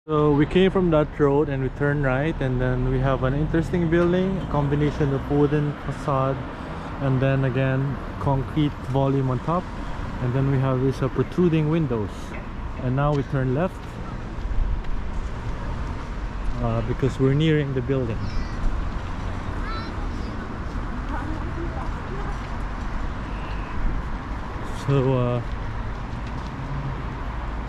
So we came from that road and we turned right, and then we have an interesting building, a combination of wooden facade and then again concrete volume on top, and then we have these protruding windows. And now we turn left because we're nearing the building. So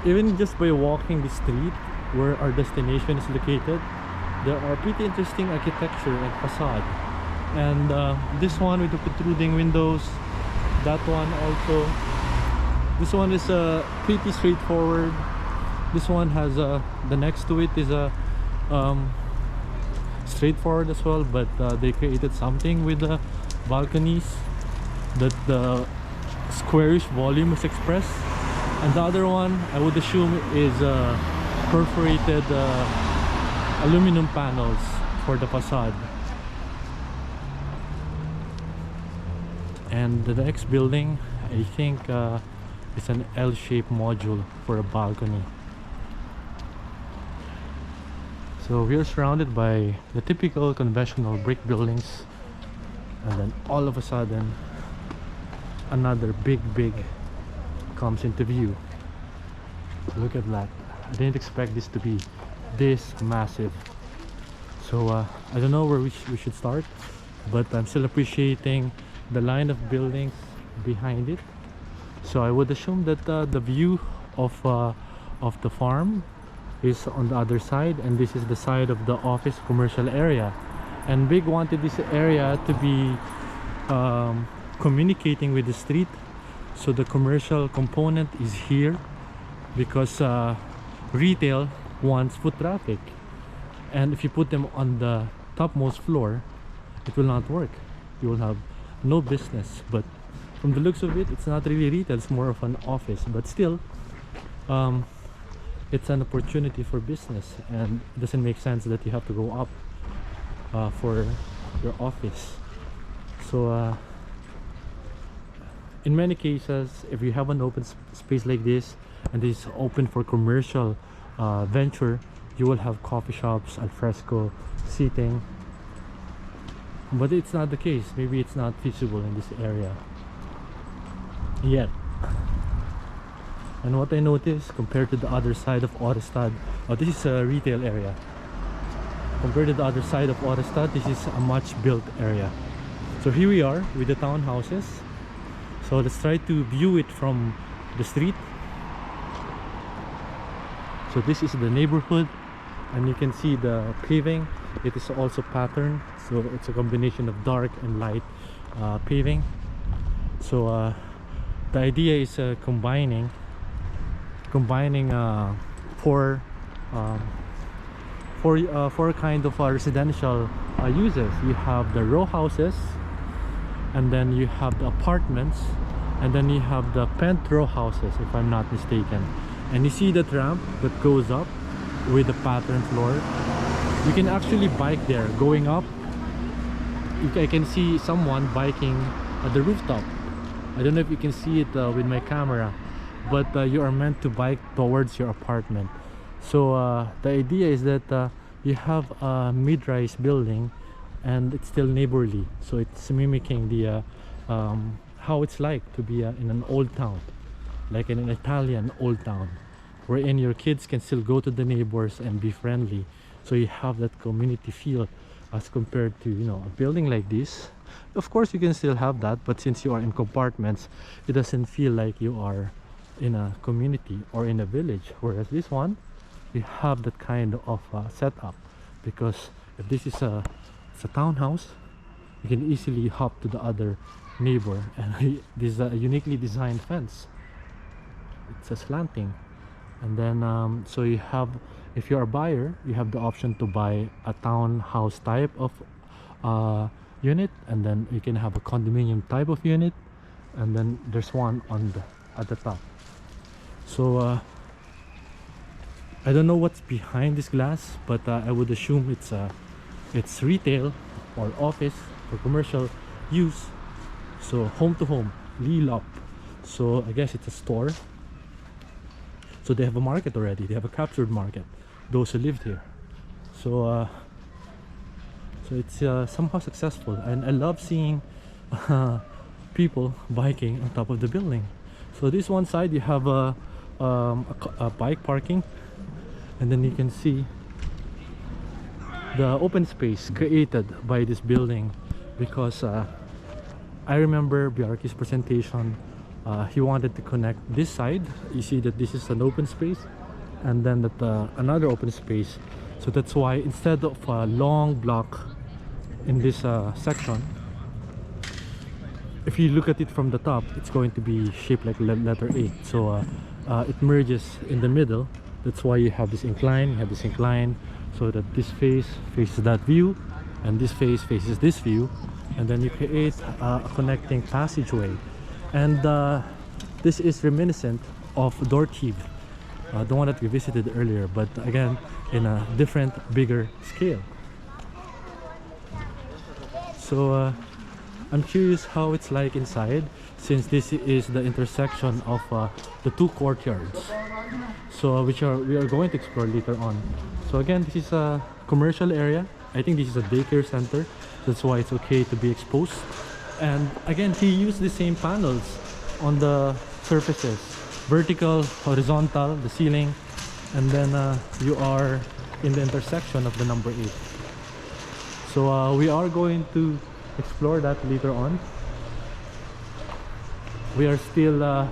even just by walking the street where our destination is located, there are pretty interesting architecture and facade. And this one with the protruding windows, that one also. This one is pretty straightforward. This one has the next to it is straightforward as well, but they created something with the balconies that the squarish volume is expressed. And the other one, I would assume, is perforated aluminum panels for the facade. And the next building, I think, is an L-shaped module for a balcony. So we are surrounded by the typical conventional brick buildings, and then all of a sudden another big comes into view. Look at that. I didn't expect this to be this massive. So I don't know where we should start, but I'm still appreciating the line of buildings behind it. So I would assume that the view of the farm is on the other side, and this is the side of the office commercial area. And Big wanted this area to be communicating with the street, so the commercial component is here because retail wants foot traffic, and if you put them on the topmost floor, it will not work. You will have no business. But from the looks of it, it's not really retail, it's more of an office, but still it's an opportunity for business, and it doesn't make sense that you have to go up for your office. So in many cases, if you have an open space like this and this is open for commercial venture, you will have coffee shops, al fresco seating, but it's not the case. Maybe it's not feasible in this area yet. And what I noticed compared to the other side of Orestad, this is a retail area. Compared to the other side of Orestad, this is a much built area. So here we are with the townhouses. So let's try to view it from the street. So this is the neighborhood, and you can see the paving. It is also patterned, so it's a combination of dark and light paving. So the idea is combining four kind of residential uses. You have the row houses, and then you have the apartments, and then you have the pent row houses, if I'm not mistaken. And you see that ramp that goes up with the pattern floor. You can actually bike there. Going up, I can see someone biking at the rooftop. I don't know if you can see it with my camera, but you are meant to bike towards your apartment. So the idea is that you have a mid-rise building, and it's still neighborly, so it's mimicking the how it's like to be in an old town, like in an Italian old town, wherein your kids can still go to the neighbors and be friendly. So you have that community feel, as compared to, you know, a building like this. Of course you can still have that, but since you are in compartments, it doesn't feel like you are in a community or in a village. Whereas this one, you have that kind of setup, because if this is a townhouse, you can easily hop to the other neighbor. And this is a uniquely designed fence. It's a slanting, and then so you have, if you're a buyer, you have the option to buy a townhouse type of unit, and then you can have a condominium type of unit, and then there's one on at the top. So I don't know what's behind this glass, but I would assume it's retail or office for commercial use. So home to home, Lilop. So I guess it's a store. So they have a market already. They have a captured market. those who lived here. So so it's somehow successful, and I love seeing people biking on top of the building. So this one side you have a bike parking, and then you can see the open space created by this building, because I remember Bjarke's presentation. He wanted to connect this side. You see that this is an open space, and then that another open space. So that's why instead of a long block in this section, if you look at it from the top, it's going to be shaped like letter 8. So it merges in the middle. That's why you have this incline, you have this incline, so that this face faces that view, and this face faces this view, and then you create a connecting passageway. And this is reminiscent of Dorthiv, the one that we visited earlier, but again in a different, bigger scale. So I'm curious how it's like inside, since this is the intersection of the two courtyards, so we are going to explore later on. So again, this is a commercial area. I think this is a daycare center, that's why it's okay to be exposed. And again, he used the same panels on the surfaces, vertical, horizontal, the ceiling, and then you are in the intersection of the number 8. So we are going to explore that later on. We are still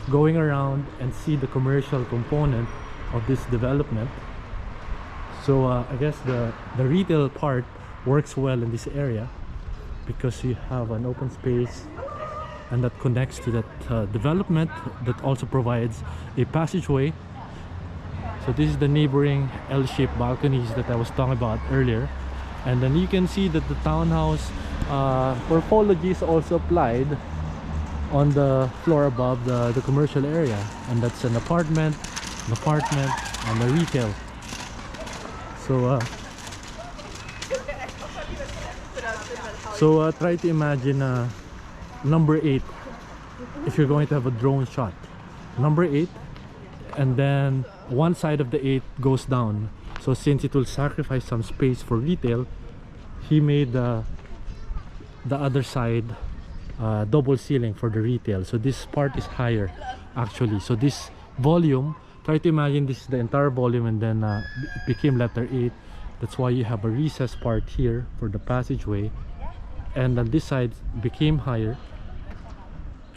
going around and see the commercial component of this development. So I guess the retail part works well in this area, because you have an open space and that connects to that development that also provides a passageway. So this is the neighboring L-shaped balconies that I was talking about earlier. And then you can see that the townhouse morphology is also applied on the floor above the commercial area, and that's an apartment, and a retail. So try to imagine number 8 if you're going to have a drone shot. Number 8, and then one side of the 8 goes down. So since it will sacrifice some space for retail, he made the other side double ceiling for the retail. So this part is higher actually. So this volume, try to imagine this is the entire volume, and then it became letter 8. That's why you have a recess part here for the passageway, and then this side became higher,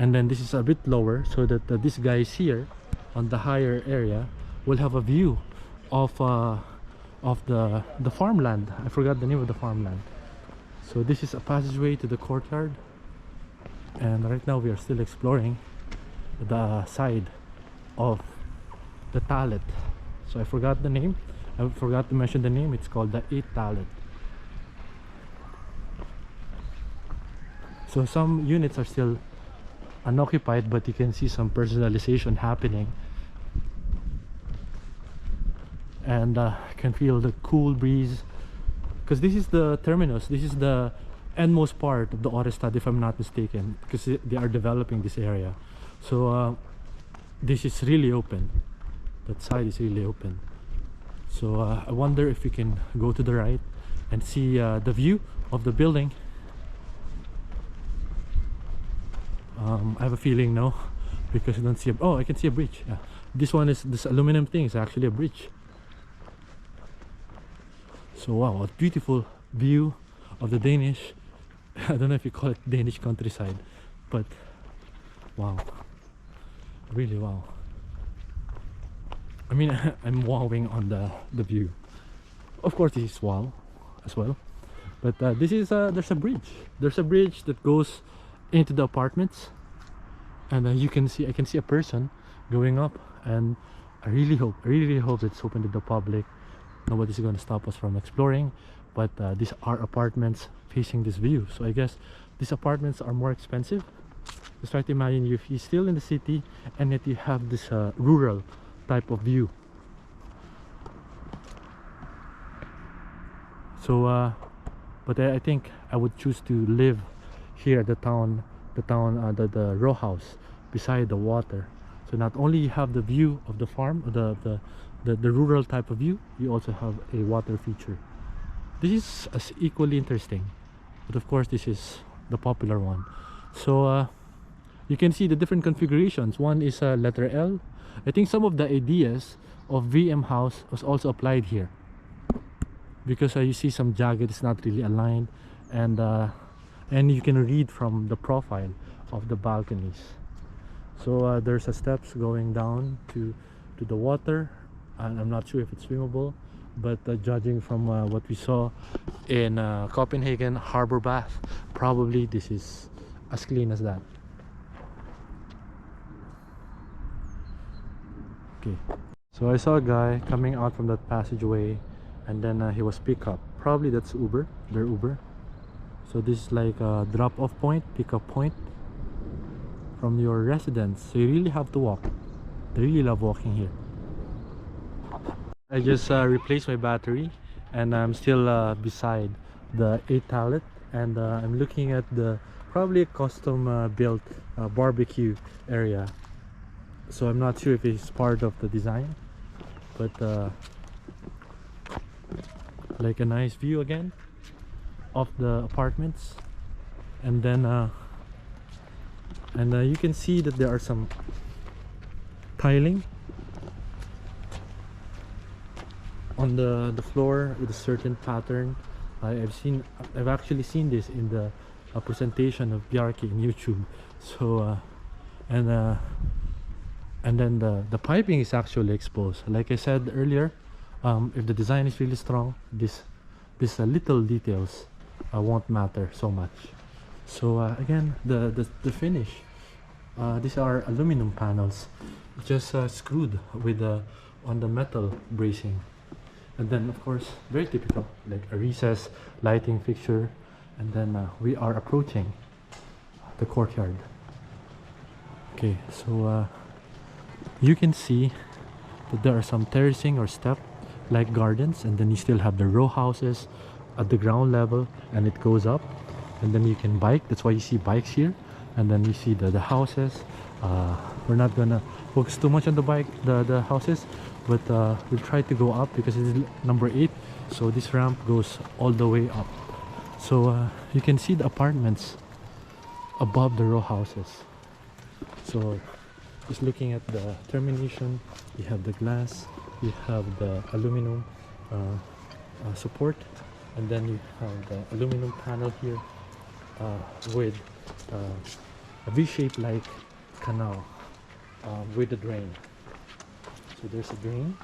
and then this is a bit lower, so that this guy is here on the higher area will have a view of the farmland. I forgot the name of the farmland. So this is a passageway to the courtyard, and right now we are still exploring the side of the TALLET. So I forgot the name. I forgot to mention the name. It's called the 8 TALLET. So some units are still unoccupied, but you can see some personalization happening, and can feel the cool breeze, because this is the terminus. This is the endmost part of the Orestad, if I'm not mistaken, because they are developing this area. So this is really open. That side is really open. So I wonder if we can go to the right and see the view of the building. I have a feeling no, because I don't see oh, I can see a bridge. Yeah. This one is, this aluminum thing is actually a bridge. So wow, a beautiful view of the Danish, I don't know if you call it Danish countryside, but wow, really wow. I mean, I'm wowing on the view. Of course this is wow as well, but this is there's a bridge that goes into the apartments, and you can see, I can see a person going up, and I really hope it's open to the public. Nobody's going to stop us from exploring, but these are apartments facing this view. So I guess these apartments are more expensive. Just try to imagine if you're still in the city and yet you have this rural type of view. So but I think I would choose to live here at the row house beside the water. So not only you have the view of the farm, the the rural type of view, you also have a water feature. This is as equally interesting, but of course this is the popular one. So you can see the different configurations. One is a letter L. I think some of the ideas of VM house was also applied here, because you see some jagged, it's not really aligned, and you can read from the profile of the balconies. So there's a steps going down to the water, and I'm not sure if it's swimmable, but judging from what we saw in Copenhagen harbor bath, probably this is as clean as that. Okay, so I saw a guy coming out from that passageway, and then he was picked up. Probably that's Uber, their Uber. So this is like a drop-off point, pick-up point from your residence. So you really have to walk. I really love walking here. I just replaced my battery, and I'm still beside the 8 tallet, and I'm looking at the probably a custom built barbecue area. So I'm not sure if it's part of the design, but like a nice view again of the apartments, and then you can see that there are some tiling on the floor with a certain pattern. I've actually seen this in the presentation of Bjarke in YouTube. So and then the piping is actually exposed. Like I said earlier, if the design is really strong, this little details won't matter so much. So again, the finish, these are aluminum panels, just screwed with on the metal bracing, and then of course very typical, like a recessed lighting fixture, and then we are approaching the courtyard. Okay, so you can see that there are some terracing or step like gardens, and then you still have the row houses at the ground level, and it goes up, and then you can bike. That's why you see bikes here, and then you see the houses. We're not gonna focus too much on the houses, but we'll try to go up because it's number 8, so this ramp goes all the way up. So you can see the apartments above the row houses. So just looking at the termination, you have the glass, you have the aluminum support, and then you have the aluminum panel here with a V-shaped like canal with a drain. So there's a drain.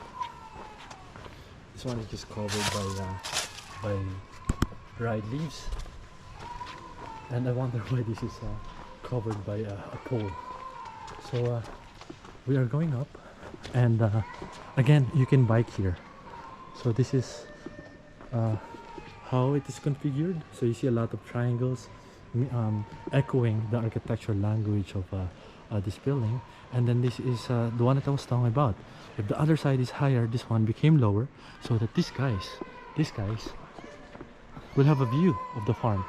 This one is just covered by dried leaves, and I wonder why this is covered by a pole. So we are going up, and again you can bike here. So this is how it is configured. So you see a lot of triangles echoing the architectural language of this building. And then this is the one that I was talking about. If the other side is higher, this one became lower, so that these guys will have a view of the farm.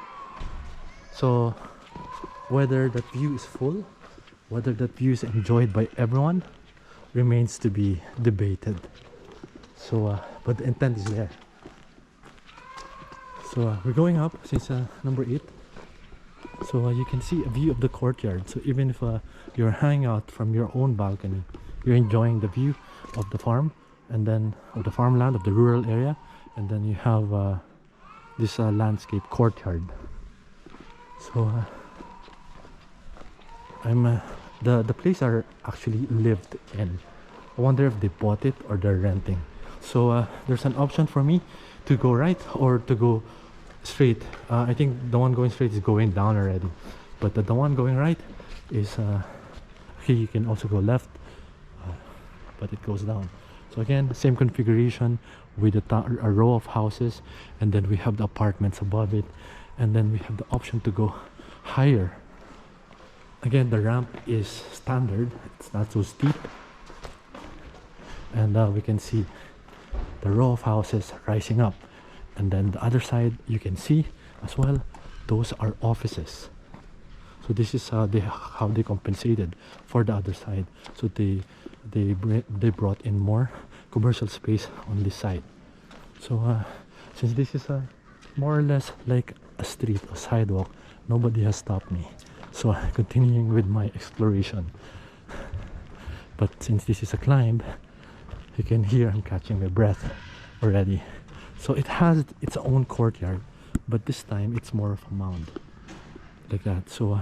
So whether that view is full, whether that view is enjoyed by everyone, remains to be debated. So but the intent is there. So we're going up since number 8. So you can see a view of the courtyard. So even if you're hanging out from your own balcony, you're enjoying the view of the farm, and then of the farmland, of the rural area, and then you have this landscape courtyard. So the place are actually lived in. I wonder if they bought it or they're renting. So there's an option for me to go right or to go straight. I think the one going straight is going down already, but the one going right is okay. You can also go left, but it goes down. So again, same configuration with a row of houses, and then we have the apartments above it, and then we have the option to go higher. Again, the ramp is standard, it's not so steep, and we can see the row of houses rising up. And then the other side you can see as well, those are offices. So this is how they compensated for the other side. So they brought in more commercial space on this side. So since this is a more or less like a street, a sidewalk, nobody has stopped me. So continuing with my exploration. But since this is a climb, you can hear I'm catching my breath already. So it has its own courtyard, but this time it's more of a mound, like that. So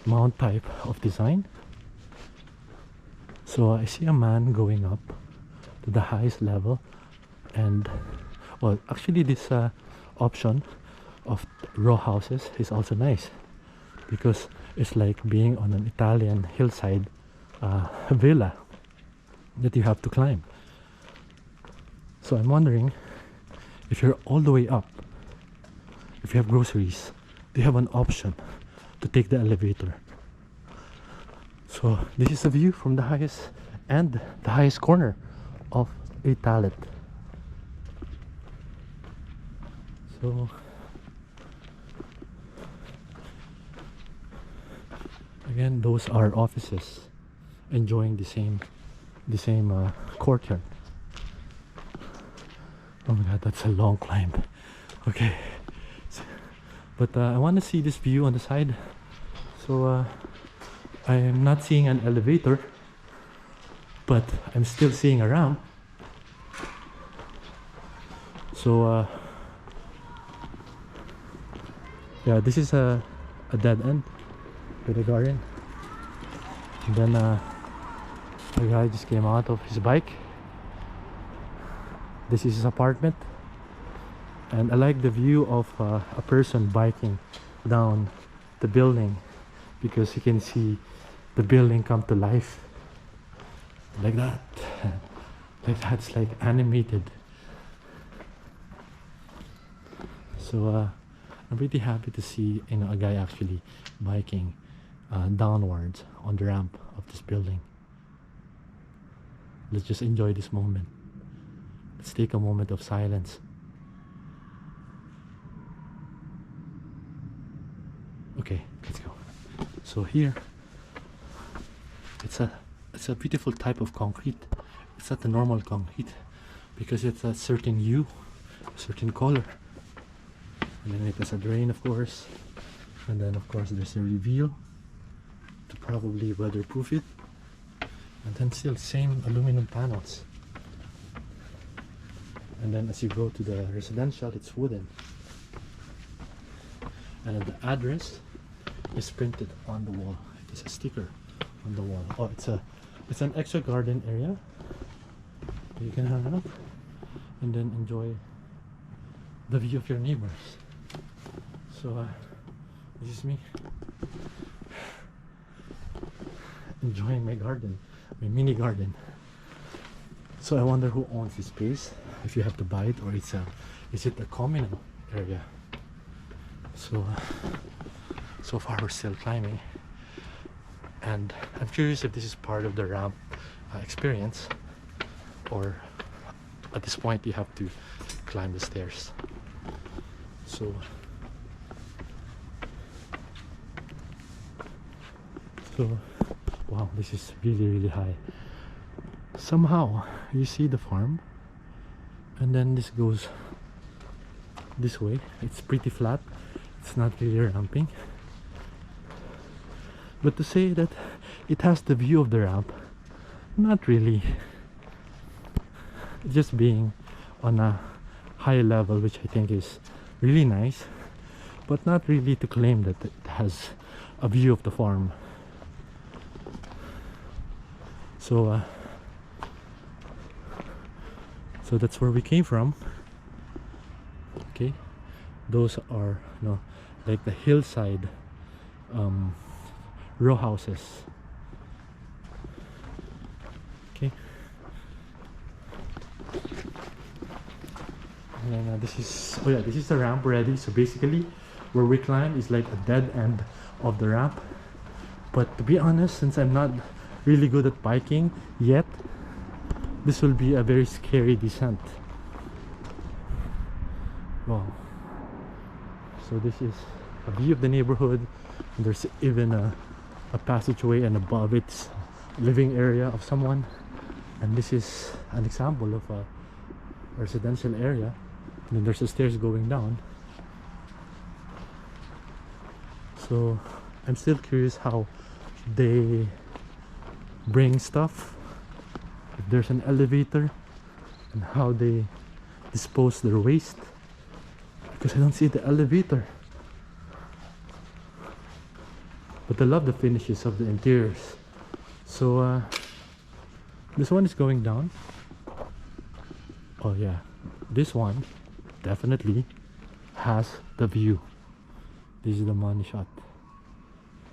mound type of design. So I see a man going up to the highest level, and well, actually this option of row houses is also nice, because it's like being on an Italian hillside villa that you have to climb. So I'm wondering, if you're all the way up, if you have groceries, do you have an option to take the elevator? So this is a view from the highest and the highest corner of a tallet. So again, those are offices enjoying the same courtyard. Oh my god, that's a long climb. Okay, but I want to see this view on the side. So I am not seeing an elevator, but I'm still seeing a ramp. So yeah, this is a dead end with a garden. And then a guy just came out of his bike. This is his apartment, and I like the view of a person biking down the building, because you can see the building come to life like that. Like that's like animated. So I'm pretty happy to see, you know, a guy actually biking downwards on the ramp of this building. Let's just enjoy this moment. Let's take a moment of silence. Okay, let's go. So here, it's a beautiful type of concrete. It's not the normal concrete, because it's a certain hue, a certain color. And then it has a drain, of course. And then of course there's a reveal to probably weatherproof it. And then still same aluminum panels. And then as you go to the residential, it's wooden. And the address is printed on the wall. It is a sticker on the wall. Oh, it's an extra garden area. You can hang out and then enjoy the view of your neighbors. So this is me enjoying my garden, my mini garden. So I wonder who owns this space, if you have to buy it, or is it a communal area. So so far we're still climbing, and I'm curious if this is part of the ramp experience, or at this point you have to climb the stairs. So wow, this is really high. Somehow you see the farm, and then this goes this way. It's pretty flat, it's not really ramping, but to say that it has the view of the ramp, not really. Just being on a high level, which I think is really nice, but not really to claim that it has a view of the farm. So so that's where we came from. Okay, those are, you know, like the hillside row houses. Okay, and then this is, oh yeah, this is the ramp already. So basically where we climb is like a dead end of the ramp. But to be honest, since I'm not really good at biking yet, this will be a very scary descent. Wow. So this is a view of the neighborhood. There's even a passageway, and above it's living area of someone. And this is an example of a residential area. And then there's a stairs going down. So I'm still curious how they bring stuff, if there's an elevator, and how they dispose their waste, because I don't see the elevator. But I love the finishes of the interiors. So this one is going down. Oh yeah, this one definitely has the view. This is the money shot.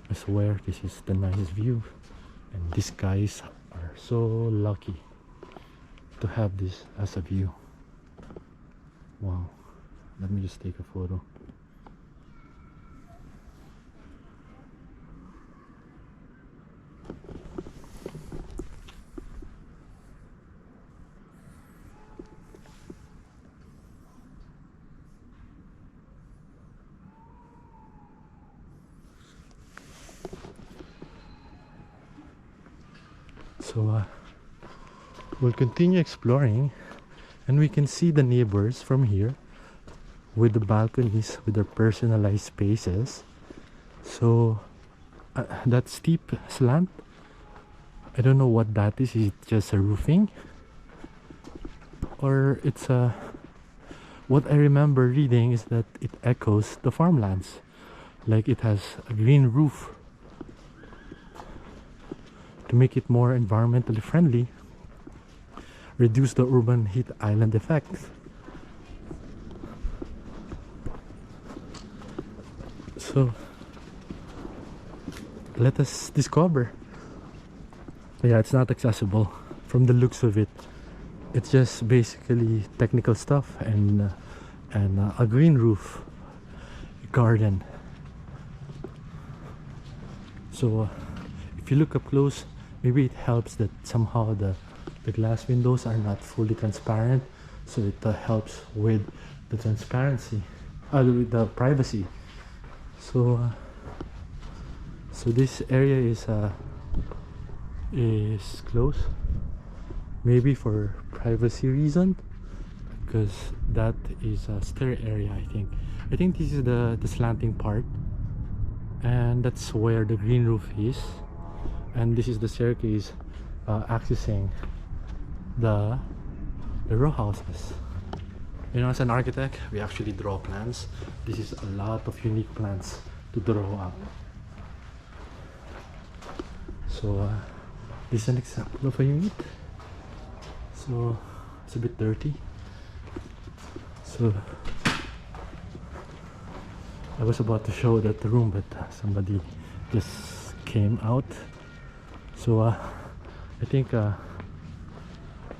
I swear this is the nicest view, and these guys are so lucky to have this as a view. Wow, let me just take a photo. So we'll continue exploring, and we can see the neighbors from here with the balconies, with their personalized spaces. So that steep slant, I don't know what that is. Is it just a roofing, or it's a, what I remember reading is that it echoes the farmlands, like it has a green roof to make it more environmentally friendly, reduce the urban heat island effect. So let us discover. Yeah, it's not accessible from the looks of it. It's just basically technical stuff and a green roof garden. So if you look up close, maybe it helps that somehow the glass windows are not fully transparent, so it helps with the transparency, with the privacy. So so this area is closed, maybe for privacy reason, because that is a stair area. I think this is the slanting part, and that's where the green roof is. And this is the staircase accessing the row houses. You know, as an architect, we actually draw plans. This is a lot of unique plans to draw up. So this is an example of a unit. So it's a bit dirty. So I was about to show that the room, but somebody just came out. So I think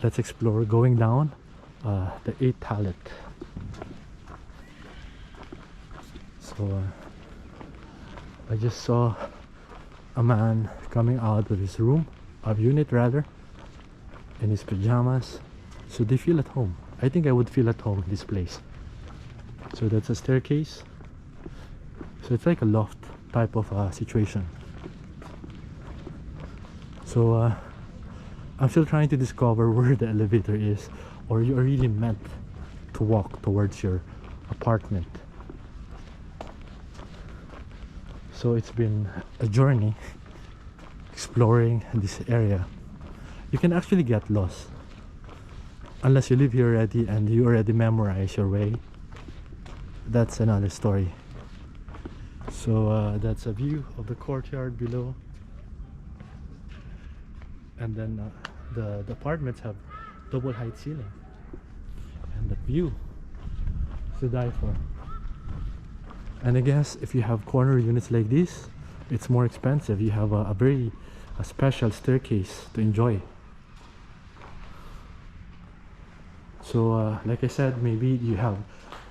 let's explore going down the 8th tallet. So I just saw a man coming out of his room, of unit rather, in his pajamas. So they feel at home. I think I would feel at home in this place. So that's a staircase. So it's like a loft type of situation. So I'm still trying to discover where the elevator is, or you are really meant to walk towards your apartment. So it's been a journey exploring this area. You can actually get lost unless you live here already and you already memorize your way. That's another story. So that's a view of the courtyard below. And then the apartments have double height ceiling, and the view is to die for. And I guess if you have corner units like this, it's more expensive. You have a very special staircase to enjoy. So like I said, maybe you have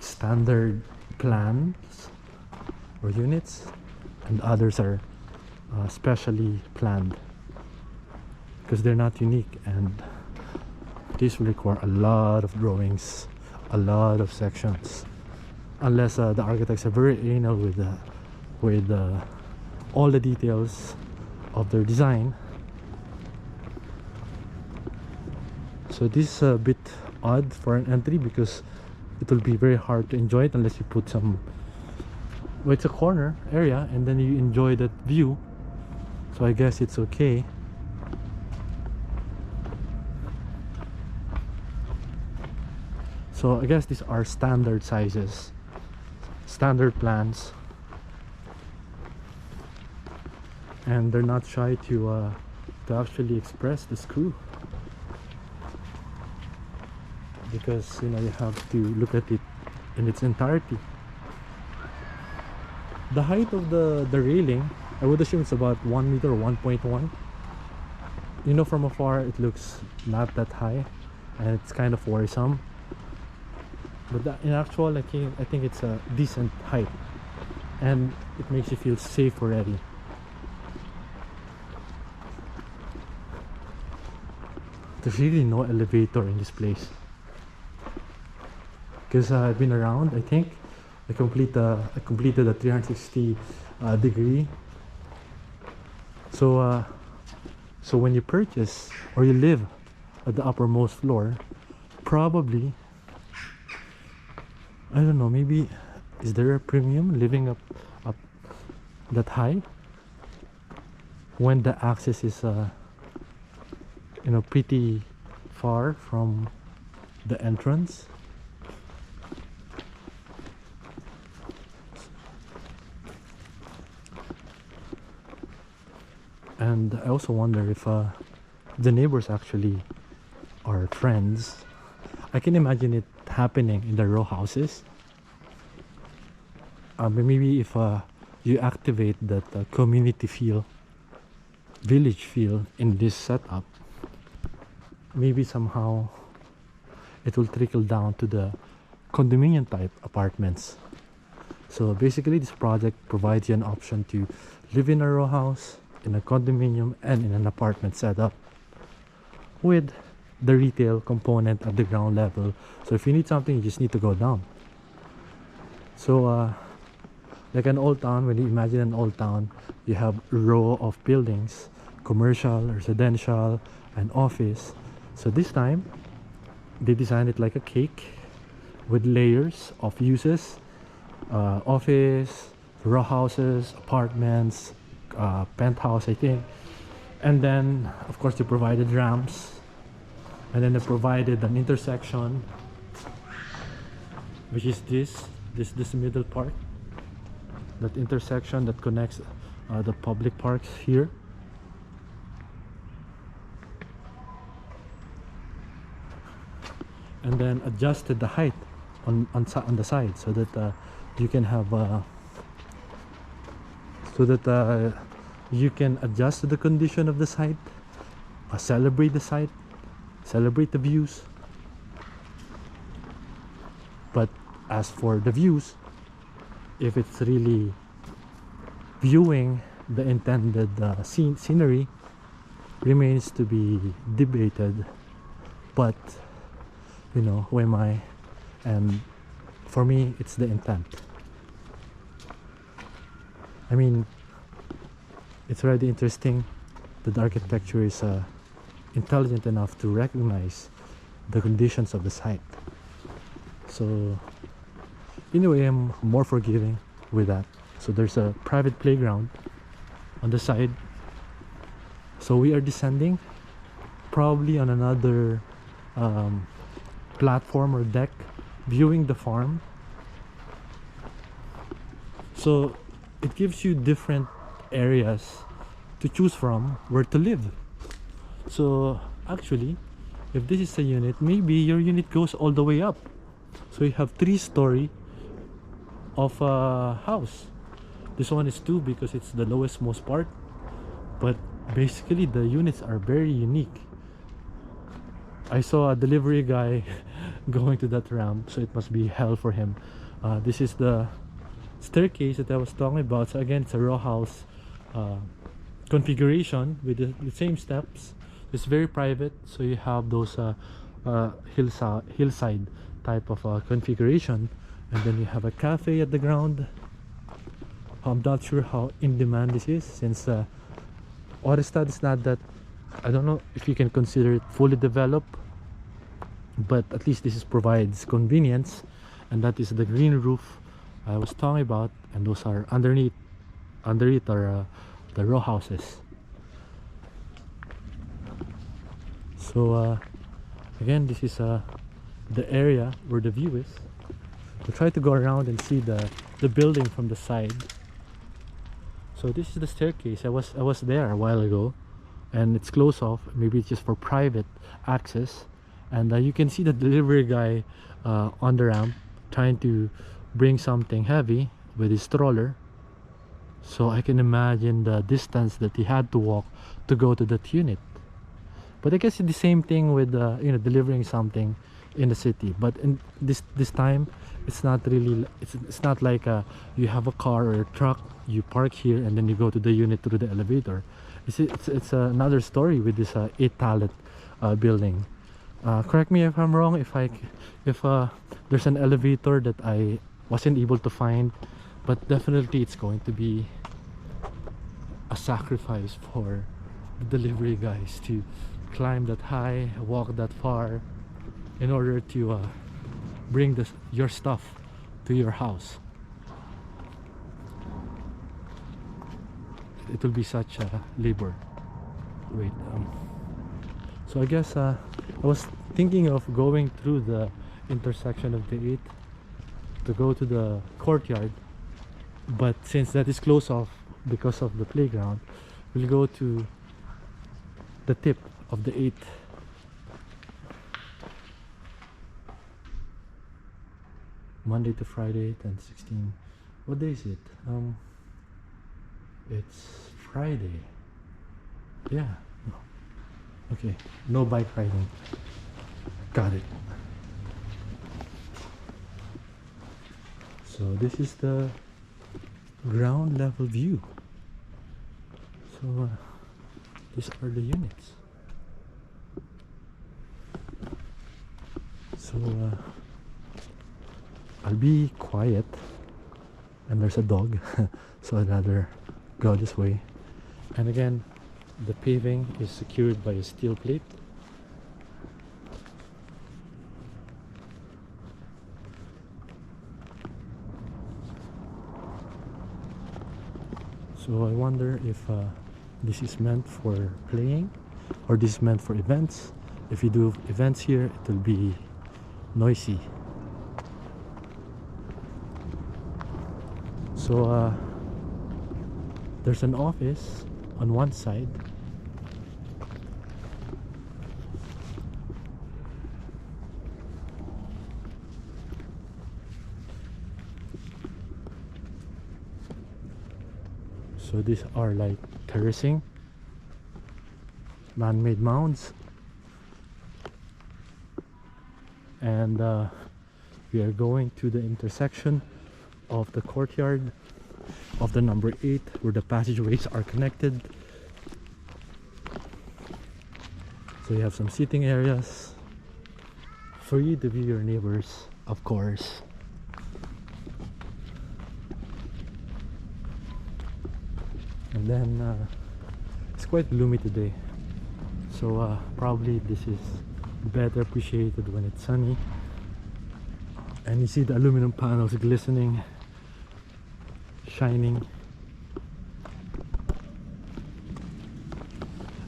standard plans or units, and others are specially planned, because they're not unique, and this will require a lot of drawings, a lot of sections, unless the architects are very anal with all the details of their design. So this is a bit odd for an entry because it will be very hard to enjoy it unless you put some, well, it's a corner area and then you enjoy that view, so I guess it's okay. So I guess these are standard sizes, standard plans, and they're not shy to actually express the screw, because you know you have to look at it in its entirety. The height of the railing, I would assume it's about 1 meter or 1.1. You know, from afar it looks not that high and it's kind of worrisome, but in actual I think it's a decent height and it makes you feel safe already. There's really no elevator in this place, because I've been around. I think I completed a 360 degree. So when you purchase or you live at the uppermost floor, probably, I don't know, maybe is there a premium living up that high when the access is you know, pretty far from the entrance. And I also wonder if the neighbors actually are friends. I can imagine it happening in the row houses. Maybe if you activate that community feel, village feel in this setup, maybe somehow it will trickle down to the condominium type apartments. So basically this project provides you an option to live in a row house, in a condominium, and in an apartment setup with the retail component at the ground level. So if you need something, you just need to go down. So like an old town, when you imagine an old town, you have a row of buildings, commercial, residential, and office. So this time they designed it like a cake with layers of uses, office, row houses, apartments, penthouse, I think, and then of course they provided ramps, and then they provided an intersection, which is this middle part, that intersection that connects the public parks here. And then adjusted the height on the side so that you can have you can adjust to the condition of the site, celebrate the site, celebrate the views. But as for the views, if it's really viewing the intended scenery, remains to be debated. But you know, who am I? And for me, it's the intent. I mean, it's already interesting that the architecture is intelligent enough to recognize the conditions of the site. So in a way, I'm more forgiving with that. So there's a private playground on the side. So we are descending probably on another platform or deck viewing the farm. So it gives you different areas to choose from where to live. So actually, if this is a unit, maybe your unit goes all the way up. So you have 3-story of a house. This one is 2 because it's the lowest most part, but basically the units are very unique. I saw a delivery guy going to that ramp, so it must be hell for him. This is the staircase that I was talking about. So again, it's a row house configuration with the same steps. It's very private, so you have those hillside type of configuration, and then you have a cafe at the ground. I'm not sure how in demand this is, since Orestad is not that, I don't know if you can consider it fully developed, but at least this is provides convenience. And that is the green roof I was talking about, and those are underneath are the row houses. So again, this is the area where the view is. We'll try to go around and see the building from the side. So this is the staircase. I was there a while ago, and it's closed off. Maybe it's just for private access. And you can see the delivery guy on the ramp trying to bring something heavy with his stroller. So I can imagine the distance that he had to walk to go to that unit. But I guess it's the same thing with you know, delivering something in the city. But in this time, it's not really, it's not like you have a car or a truck, you park here and then you go to the unit through the elevator. It's another story with this 8 TALLET building. Correct me if I'm wrong, if there's an elevator that I wasn't able to find, but definitely it's going to be a sacrifice for the delivery guys to climb that high, walk that far in order to bring your stuff to your house. It will be such a labor. Wait, so I guess I was thinking of going through the intersection of the 8 to go to the courtyard, but since that is closed off because of the playground, we'll go to the tip of the 8. Monday to Friday, 10-16. What day is it? It's Friday. Yeah. No. Okay. No bike riding. Got it. So this is the ground level view. So these are the units. So I'll be quiet, and there's a dog so I'd rather go this way. And again, the paving is secured by a steel plate. So I wonder if this is meant for playing or this is meant for events. If you do events here, it will be noisy. So there's an office on one side. So these are like terracing, man-made mounds. And we are going to the intersection of the courtyard of the number 8 where the passageways are connected. So you have some seating areas for you to view your neighbors, of course. And then it's quite gloomy today, so probably this is better appreciated when it's sunny. And you see the aluminum panels glistening, shining.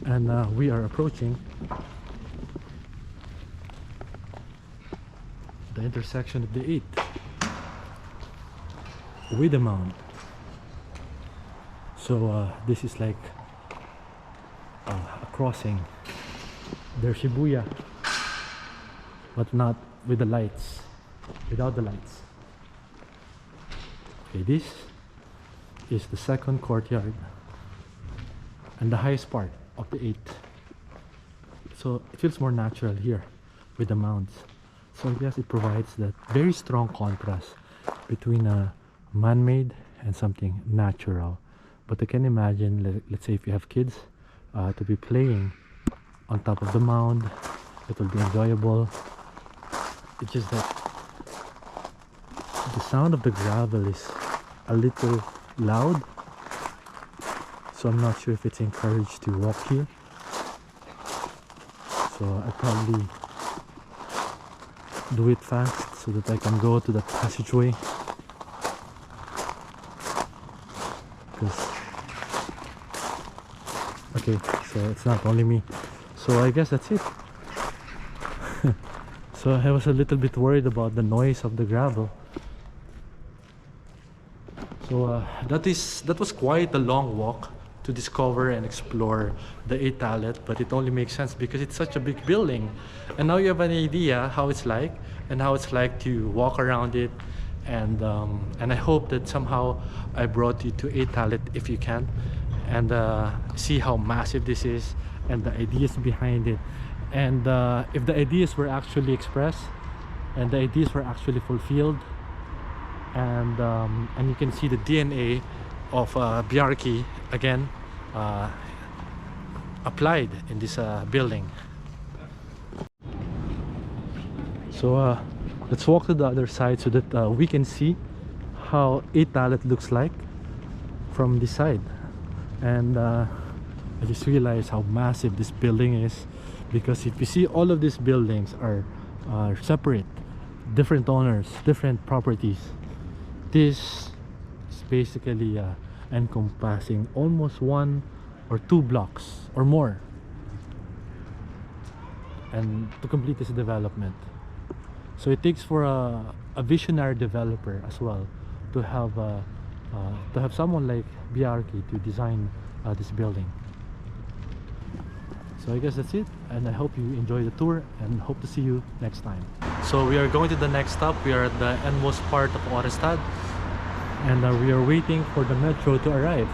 And we are approaching the intersection of the 8 with the mound. So this is like a crossing. There's Shibuya, but not with the lights, without the lights. Okay, this is the second courtyard and the highest part of the 8. So it feels more natural here with the mounds. So I guess it provides that very strong contrast between a man-made and something natural. But I can imagine, let's say if you have kids, to be playing on top of the mound, it will be enjoyable. It's just that the sound of the gravel is a little loud, so I'm not sure if it's encouraged to walk here. So I probably do it fast so that I can go to the passageway. Okay, so it's not only me. So I guess that's it. So I was a little bit worried about the noise of the gravel. So that was quite a long walk to discover and explore the TALLET, but it only makes sense because it's such a big building. And now you have an idea how it's like and how it's like to walk around it. And I hope that somehow I brought you to TALLET if you can, and see how massive this is and the ideas behind it, and if the ideas were actually expressed and the ideas were actually fulfilled, and you can see the DNA of Bjarke again applied in this building. So let's walk to the other side so that we can see how TALLET looks like from this side. And I just realized how massive this building is, because if you see, all of these buildings are separate, different owners, different properties. This is basically encompassing almost 1 or 2 blocks or more, and to complete this development. So it takes for a visionary developer as well to have someone like Bjarke to design this building. So I guess that's it, and I hope you enjoy the tour and hope to see you next time. So we are going to the next stop. We are at the endmost part of Oarestad, and we are waiting for the metro to arrive.